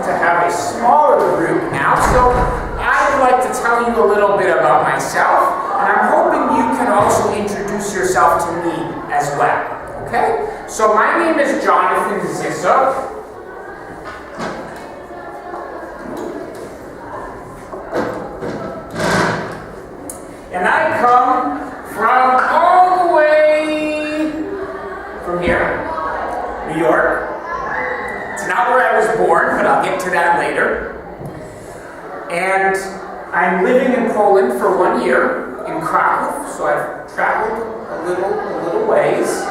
to have a smaller group now, so I'd like to tell you a little bit about myself, and I'm hoping you can also introduce yourself to me as well, okay? So my name is Jonathan Zisook. And I come from all the way from here, New York. It's not where I was born, but I'll get to that later. And I'm living in Poland for 1 year, in Krakow, so I've traveled a little ways.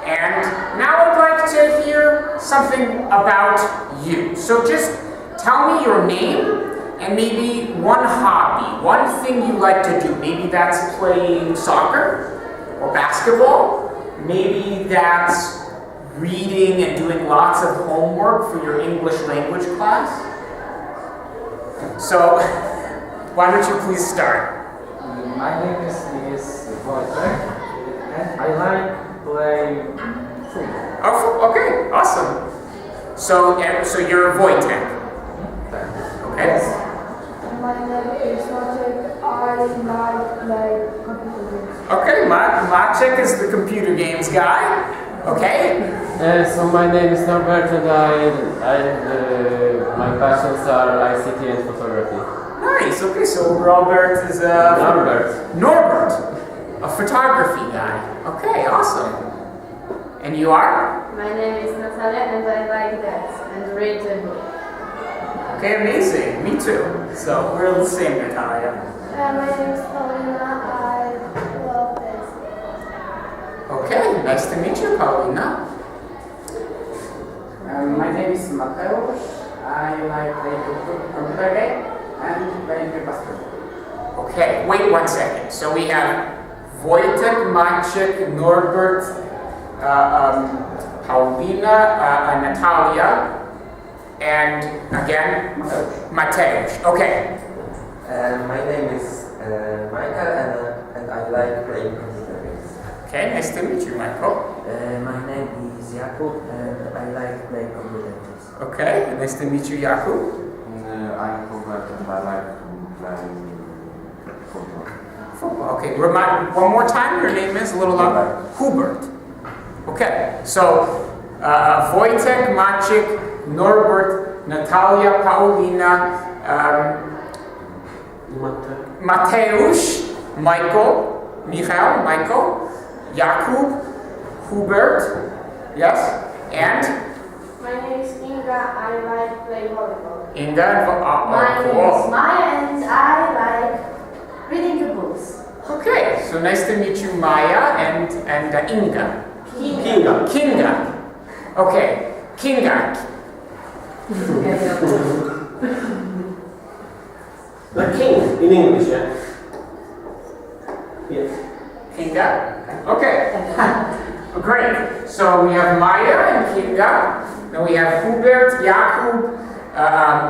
And now I'd like to hear something about you. So just tell me your name, and maybe one hobby, one thing you like to do. Maybe that's playing soccer or basketball. Maybe that's reading and doing lots of homework for your English language class. So, why don't you please start? My name is Wojtek, and I like playing football. Oh, okay, awesome. So you're Wojtek. Okay. Yes. My name is Maciek. I like play computer games. Okay, Maciek is the computer games guy. Okay. So my name is Norbert, and my passions are ICT and photography. Nice. Okay, so Robert is Norbert, a photography guy. Okay, awesome. And you are? My name is Natalia and I like dance and read the book. Okay, amazing. Me too. So we're the same, Natalia. My name is Paulina. I love dancing. Okay, nice to meet you, Paulina. My name is Mateusz. I like playing computer game and playing basketball. Okay, wait 1 second. So we have Wojtek, Maciek, Norbert, Paulina, Natalia, and again, Mateusz. Okay. My name is Michael, and I like playing computer games. Okay, nice to meet you, Michael. My name is Jakub, and I like playing computer games. Okay, nice to meet you, Jakub. I'm Hubert, and I like playing football. Football. Okay, remind one more time. Your name is a little louder. Hubert. Okay, so Wojtek, Maciek, Norbert, Natalia, Paulina, Mateusz, Michael, Jakub, Hubert, yes, and? My name is Inga. I like play volleyball. Inga, My name is cool. Maya and I like reading the books. Okay, so nice to meet you, Maya and Inga. Kinga. Okay, Kinga. Like king in English, yeah? Yes. Kinga? Okay. Great. So we have Maya and Kinga. Then we have Hubert, Jakub,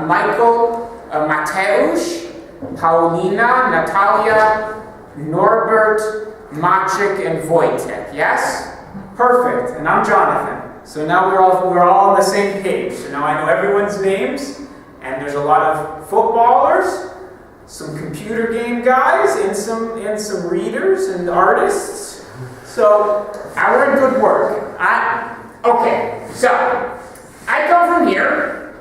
Michael, Mateusz, Paulina, Natalia, Norbert, Maciek, and Wojtek. Yes? Perfect. And I'm Jonathan. So now we're all on the same page. So now I know everyone's names, and there's a lot of footballers, some computer game guys, and some readers and artists. So we're in good work. Okay. So I come from here,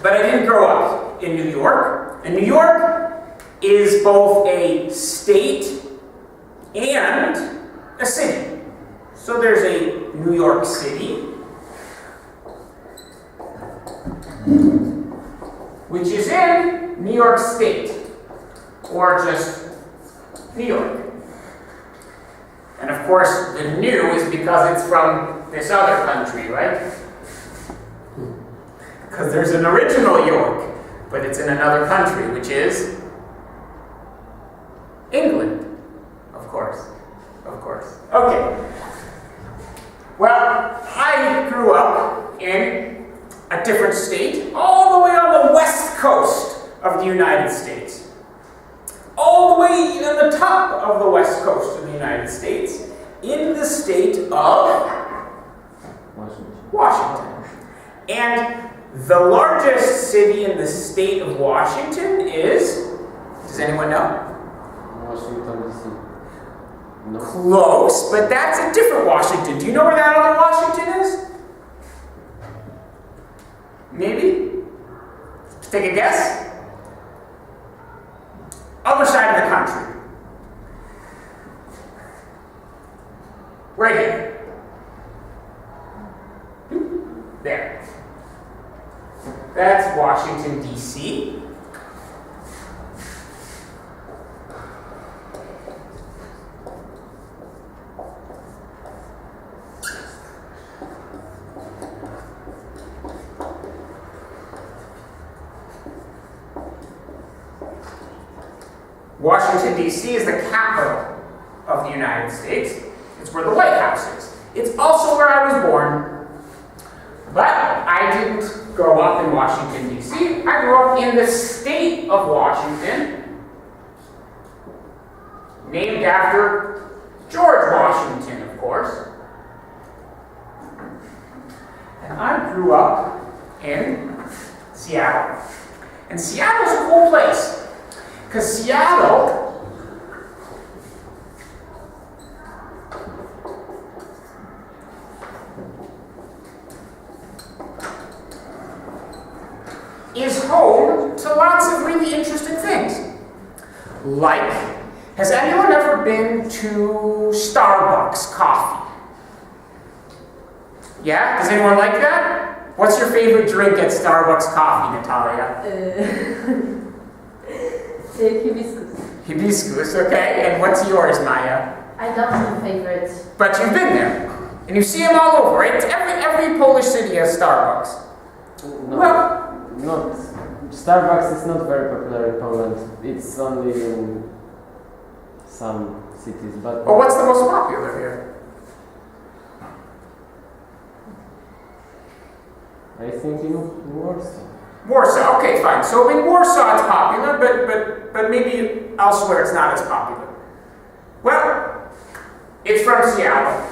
but I didn't grow up in New York. And New York is both a state and a city. So there's a New York City, which is in New York State, or just New York. And of course, the new is because it's from this other country, right? Because there's an original York, but it's in another country, which is England, of course. Okay. Well, I grew up in a different state, all the way on the west coast of the United States. All the way on the top of the west coast of the United States, in the state of Washington. And The largest city in the state of Washington is, does anyone know? Washington DC. No. Close, but that's a different Washington. Do you know where that other Washington is? Maybe? Take a guess? Other side of the country. Right here. There. That's Washington, D.C. Washington, D.C. is the capital of the United States. It's where the White House is. It's also where I was born, but I didn't grow up in Washington, D.C. I grew up in the state of Washington, named after George Washington, of course. And I grew up in Seattle. And Seattle's a cool place. Because Seattle is home to lots of really interesting things. Like, has anyone ever been to Starbucks coffee? Yeah? Does anyone like that? What's your favorite drink at Starbucks coffee, Natalia? Hibiscus. Hibiscus, okay. And what's yours, Maya? I don't have a favorite. But you've been there. And you see them all over, right? Every Polish city has Starbucks. No, Well, not. Starbucks is not very popular in Poland. It's only in some cities, but. well, what's the most popular here? I think in Warsaw. Warsaw, okay, fine. So in Warsaw it's popular, but maybe elsewhere it's not as popular. Well, it's from Seattle.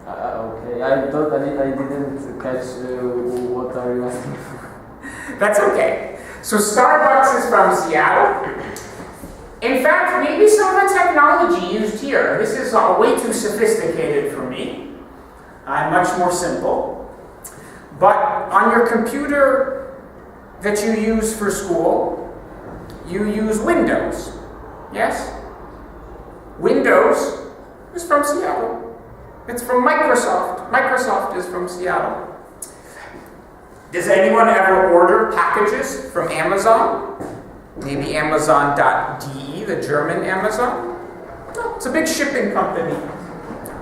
Okay, I didn't catch what are you asking for. That's okay. So Starbucks is from Seattle. In fact, maybe some of the technology used here, this is way too sophisticated for me. I'm much more simple. But on your computer that you use for school, you use Windows. Yes? Windows is from Seattle. It's from Microsoft. Microsoft is from Seattle. Does anyone ever order packages from Amazon? Maybe Amazon.de, the German Amazon? No, it's a big shipping company.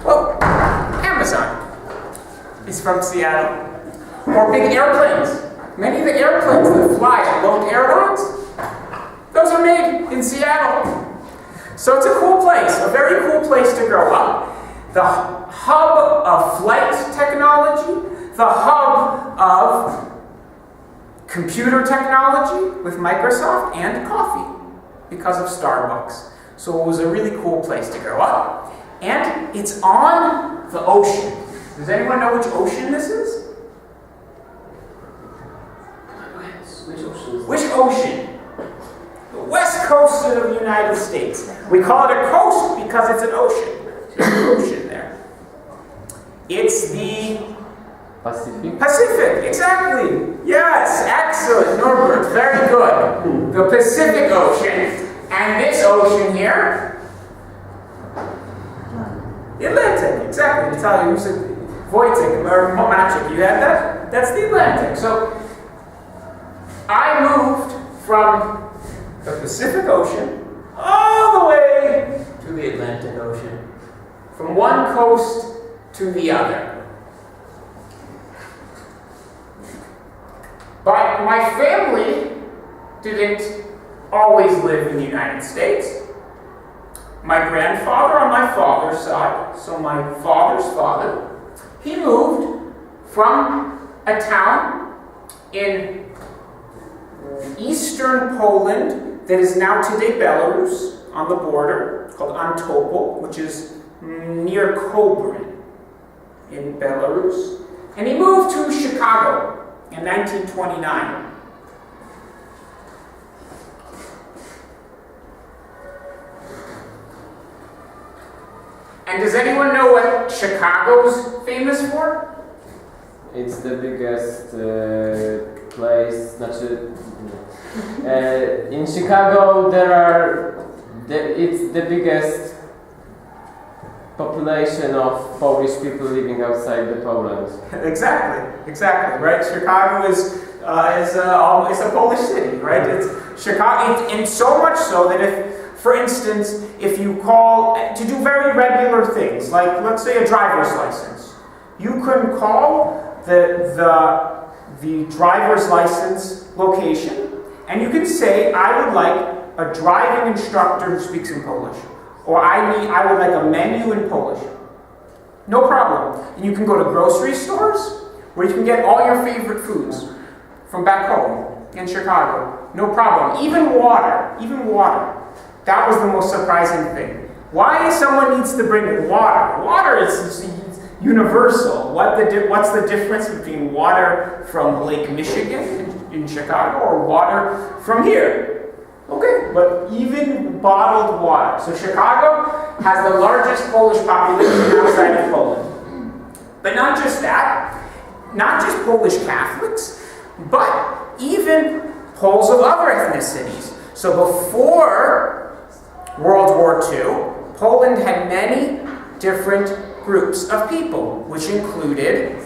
Well, Amazon is from Seattle. Or big airplanes. Many of the airplanes that fly at Lone Airlines, those are made in Seattle. So it's a cool place, a very cool place to grow up. The hub of flight technology, the hub of computer technology with Microsoft, and coffee because of Starbucks. So it was a really cool place to grow up. And it's on the ocean. Does anyone know which ocean this is? Which ocean? Which ocean? The west coast of the United States. We call it a coast because it's an ocean. There's an ocean there. It's the Pacific? Pacific, exactly. Yes, excellent, Norbert, very good. The Pacific Ocean, and this ocean here, the Atlantic, exactly. Natalia, you said Wojtek or Maciek, you had that? That's the Atlantic. So I moved from the Pacific Ocean all the way to the Atlantic Ocean, from one coast to the other. But my family didn't always live in the United States. My grandfather on my father's side, so my father's father, he moved from a town in eastern Poland that is now today Belarus, on the border, called Antopol, which is near Kobrin in Belarus. And he moved to Chicago in 1929. And does anyone know what Chicago's famous for? It's the biggest place. In Chicago, it's the biggest population of Polish people living outside the Poland. Exactly, right? Chicago is a Polish city, right? It's Chicago, and so much so that if, for instance, if you call to do very regular things, like let's say a driver's license, you can call the driver's license location, and you can say, I would like a driving instructor who speaks in Polish, or I would like a menu in Polish. No problem. And you can go to grocery stores where you can get all your favorite foods from back home in Chicago. No problem. Even water. That was the most surprising thing. Why someone needs to bring water? Water is universal. What's the difference between water from Lake Michigan in Chicago or water from here? Okay, but even bottled water. So Chicago has the largest Polish population outside of Poland. But not just that, not just Polish Catholics, but even Poles of other ethnicities. So before World War II, Poland had many different groups of people, which included,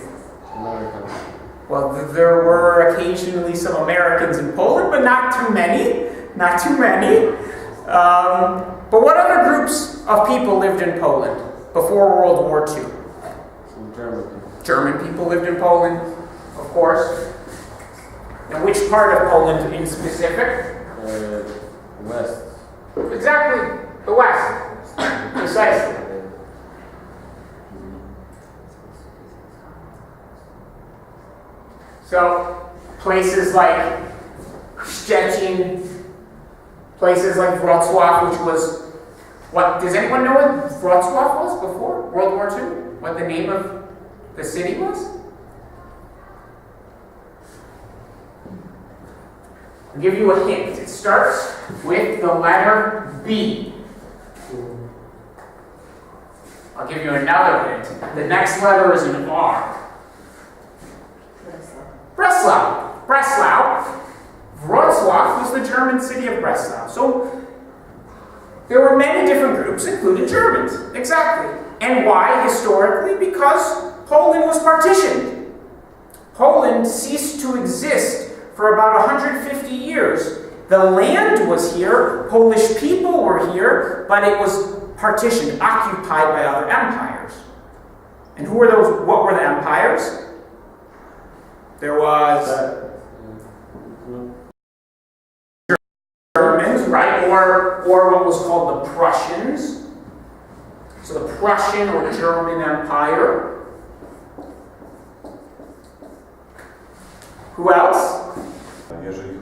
well, there were occasionally some Americans in Poland, but not too many. But what other groups of people lived in Poland before World War II? German people lived in Poland, of course. And which part of Poland in specific? West. Exactly, the West. Precisely. So, places like Szczecin, places like Wrocław, which was, what, does anyone know what Wrocław was before World War II? What the name of the city was? I'll give you a hint. It starts with the letter B. I'll give you another hint. The next letter is an R. Breslau. Wrocław was the German city of Breslau. So there were many different groups, including Germans. Exactly. And why, historically? Because Poland was partitioned. Poland ceased to exist for about 150 years. The land was here, Polish people were here, but it was partitioned, occupied by other empires. And who were those? What were the empires? There was Germans, right? Or what was called the Prussians. So the Prussian or German Empire. Who else? Jeżeli